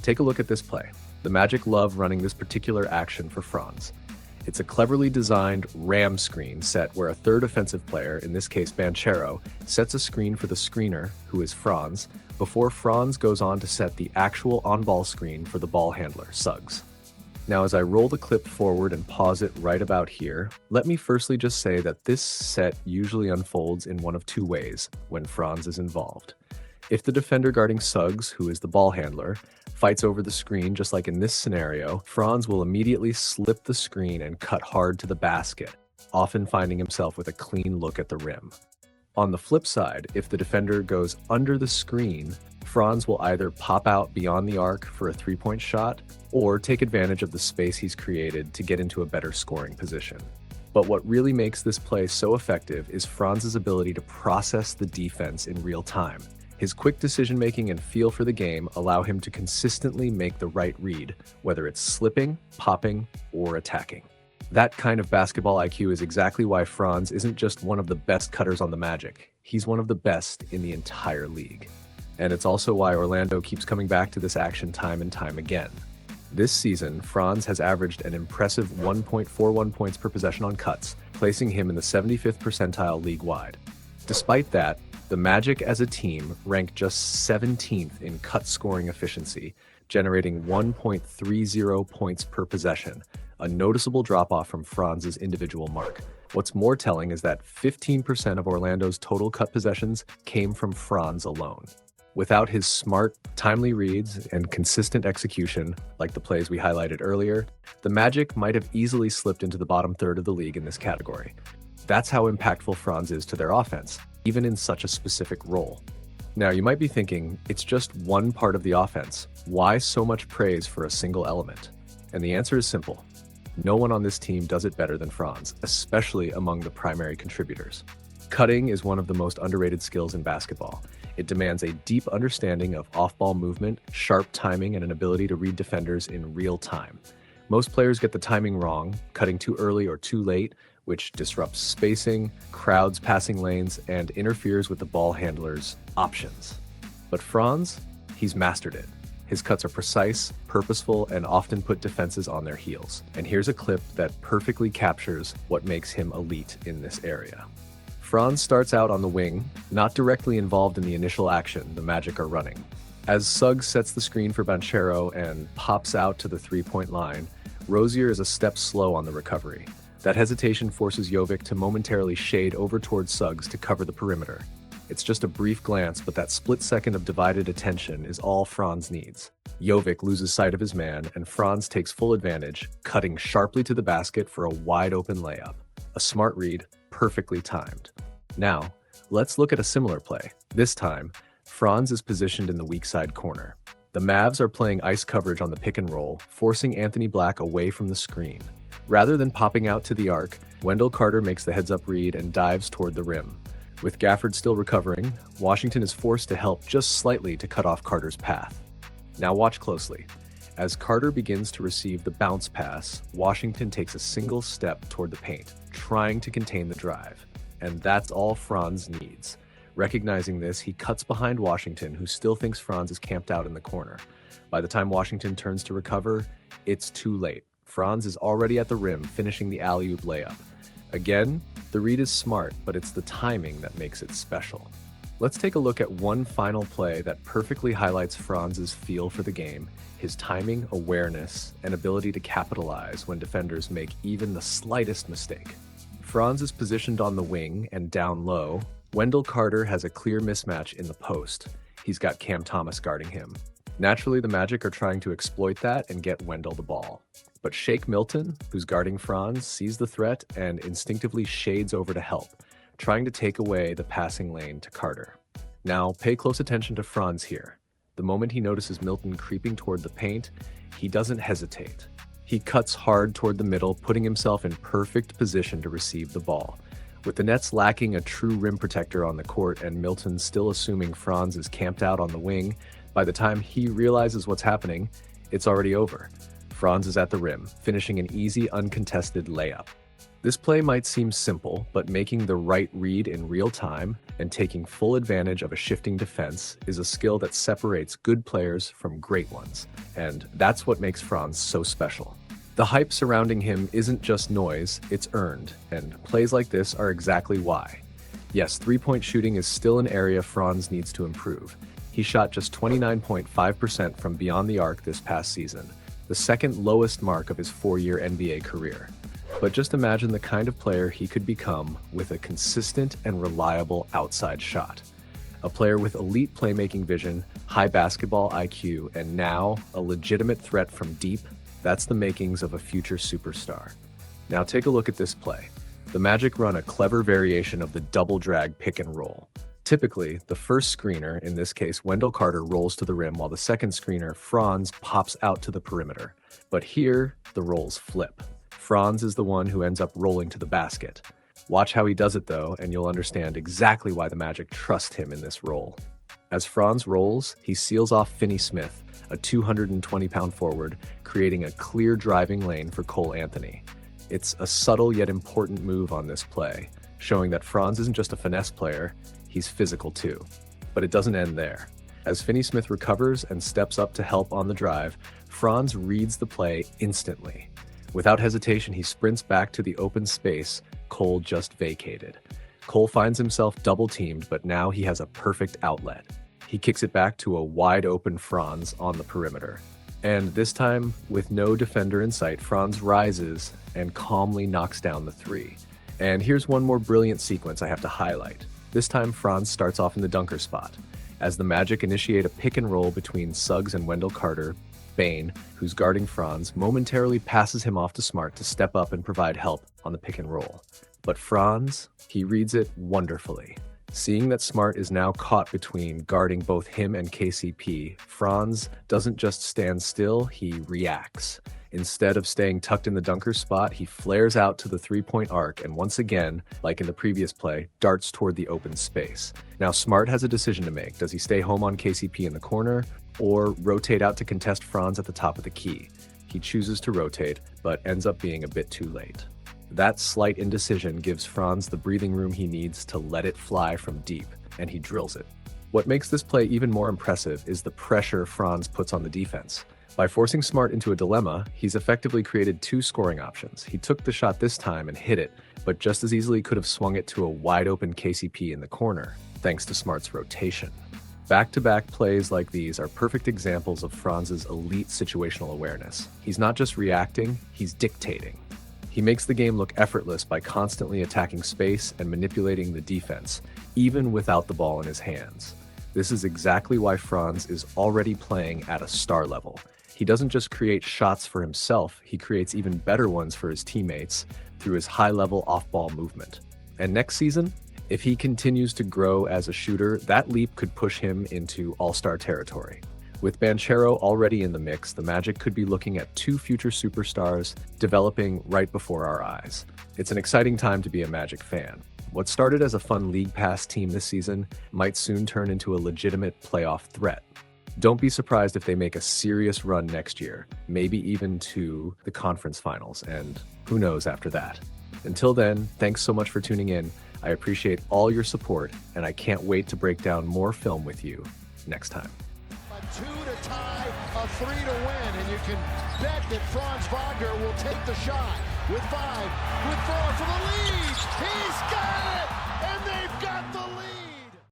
Take a look at this play. The Magic love running this particular action for Franz. It's a cleverly designed ram screen set where a third offensive player, in this case Banchero, sets a screen for the screener, who is Franz, before Franz goes on to set the actual on-ball screen for the ball handler, Suggs. Now, as I roll the clip forward and pause it right about here, let me firstly just say that this set usually unfolds in one of two ways when Franz is involved. If the defender guarding Suggs, who is the ball handler, fights over the screen just like in this scenario, Franz will immediately slip the screen and cut hard to the basket, often finding himself with a clean look at the rim. On the flip side, if the defender goes under the screen, Franz will either pop out beyond the arc for a three-point shot or take advantage of the space he's created to get into a better scoring position. But what really makes this play so effective is Franz's ability to process the defense in real time. His quick decision-making and feel for the game allow him to consistently make the right read, whether it's slipping, popping, or attacking. That kind of basketball IQ is exactly why Franz isn't just one of the best cutters on the Magic. He's one of the best in the entire league. And it's also why Orlando keeps coming back to this action time and time again. This season, Franz has averaged an impressive 1.41 points per possession on cuts, placing him in the 75th percentile league-wide. Despite that, the Magic as a team rank just 17th in cut scoring efficiency, generating 1.30 points per possession, a noticeable drop-off from Franz's individual mark. What's more telling is that 15% of Orlando's total cut possessions came from Franz alone. Without his smart, timely reads and consistent execution, like the plays we highlighted earlier, the Magic might have easily slipped into the bottom third of the league in this category. That's how impactful Franz is to their offense, even in such a specific role. Now, you might be thinking, it's just one part of the offense. Why so much praise for a single element? And the answer is simple. No one on this team does it better than Franz, especially among the primary contributors. Cutting is one of the most underrated skills in basketball. It demands a deep understanding of off-ball movement, sharp timing, and an ability to read defenders in real time. Most players get the timing wrong, cutting too early or too late, which disrupts spacing, crowds passing lanes, and interferes with the ball handler's options. But Franz, he's mastered it. His cuts are precise, purposeful, and often put defenses on their heels. And here's a clip that perfectly captures what makes him elite in this area. Franz starts out on the wing, not directly involved in the initial action the Magic are running. As Suggs sets the screen for Banchero and pops out to the three-point line, Rozier is a step slow on the recovery. That hesitation forces Jovic to momentarily shade over towards Suggs to cover the perimeter. It's just a brief glance, but that split second of divided attention is all Franz needs. Jovic loses sight of his man, and Franz takes full advantage, cutting sharply to the basket for a wide-open layup. A smart read, perfectly timed. Now, let's look at a similar play. This time, Franz is positioned in the weak side corner. The Mavs are playing ice coverage on the pick and roll, forcing Anthony Black away from the screen. Rather than popping out to the arc, Wendell Carter makes the heads-up read and dives toward the rim. With Gafford still recovering, Washington is forced to help just slightly to cut off Carter's path. Now watch closely. As Carter begins to receive the bounce pass, Washington takes a single step toward the paint, trying to contain the drive. And that's all Franz needs. Recognizing this, he cuts behind Washington, who still thinks Franz is camped out in the corner. By the time Washington turns to recover, it's too late. Franz is already at the rim, finishing the alley-oop layup. Again, the read is smart, but it's the timing that makes it special. Let's take a look at one final play that perfectly highlights Franz's feel for the game, his timing, awareness, and ability to capitalize when defenders make even the slightest mistake. Franz is positioned on the wing and down low. Wendell Carter has a clear mismatch in the post. He's got Cam Thomas guarding him. Naturally, the Magic are trying to exploit that and get Wendell the ball. But Shake Milton, who's guarding Franz, sees the threat and instinctively shades over to help, trying to take away the passing lane to Carter. Now, pay close attention to Franz here. The moment he notices Milton creeping toward the paint, he doesn't hesitate. He cuts hard toward the middle, putting himself in perfect position to receive the ball. With the Nets lacking a true rim protector on the court and Milton still assuming Franz is camped out on the wing, by the time he realizes what's happening, it's already over. Franz is at the rim, finishing an easy, uncontested layup. This play might seem simple, but making the right read in real time and taking full advantage of a shifting defense is a skill that separates good players from great ones, and that's what makes Franz so special. The hype surrounding him isn't just noise, it's earned, and plays like this are exactly why. Yes, three-point shooting is still an area Franz needs to improve. He shot just 29.5% from beyond the arc this past season, the second lowest mark of his 4-year NBA career. But just imagine the kind of player he could become with a consistent and reliable outside shot. A player with elite playmaking vision, high basketball IQ, and now a legitimate threat from deep. That's the makings of a future superstar. Now take a look at this play. The Magic run a clever variation of the double drag pick and roll. Typically, the first screener, in this case Wendell Carter, rolls to the rim while the second screener, Franz, pops out to the perimeter. But here, the roles flip. Franz is the one who ends up rolling to the basket. Watch how he does it though, and you'll understand exactly why the Magic trust him in this role. As Franz rolls, he seals off Finney Smith, a 220-pound forward, creating a clear driving lane for Cole Anthony. It's a subtle yet important move on this play, showing that Franz isn't just a finesse player, he's physical too. But it doesn't end there. As Finney Smith recovers and steps up to help on the drive, Franz reads the play instantly. Without hesitation, he sprints back to the open space Cole just vacated. Cole finds himself double-teamed, but now he has a perfect outlet. He kicks it back to a wide-open Franz on the perimeter. And this time, with no defender in sight, Franz rises and calmly knocks down the three. And here's one more brilliant sequence I have to highlight. This time, Franz starts off in the dunker spot. As the Magic initiate a pick and roll between Suggs and Wendell Carter, Bane, who's guarding Franz, momentarily passes him off to Smart to step up and provide help on the pick and roll. But Franz, he reads it wonderfully. Seeing that Smart is now caught between guarding both him and KCP, Franz doesn't just stand still, he reacts. Instead of staying tucked in the dunker spot, he flares out to the three-point arc and once again, like in the previous play, darts toward the open space. Now Smart has a decision to make. Does he stay home on KCP in the corner or rotate out to contest Franz at the top of the key? He chooses to rotate, but ends up being a bit too late. That slight indecision gives Franz the breathing room he needs to let it fly from deep, and he drills it. What makes this play even more impressive is the pressure Franz puts on the defense. By forcing Smart into a dilemma, he's effectively created two scoring options. He took the shot this time and hit it, but just as easily could have swung it to a wide-open KCP in the corner, thanks to Smart's rotation. Back-to-back plays like these are perfect examples of Franz's elite situational awareness. He's not just reacting, he's dictating. He makes the game look effortless by constantly attacking space and manipulating the defense, even without the ball in his hands. This is exactly why Franz is already playing at a star level. He doesn't just create shots for himself, he creates even better ones for his teammates through his high-level off-ball movement. And next season, if he continues to grow as a shooter, that leap could push him into all-star territory. With Banchero already in the mix, the Magic could be looking at two future superstars developing right before our eyes. It's an exciting time to be a Magic fan. What started as a fun League Pass team this season might soon turn into a legitimate playoff threat. Don't be surprised if they make a serious run next year, maybe even to the conference finals, and who knows after that. Until then, thanks so much for tuning in. I appreciate all your support, and I can't wait to break down more film with you next time. A 2 to tie, a 3 to win, and you can bet that Franz Wagner will take the shot with 5, with 4 for the lead. He's got it!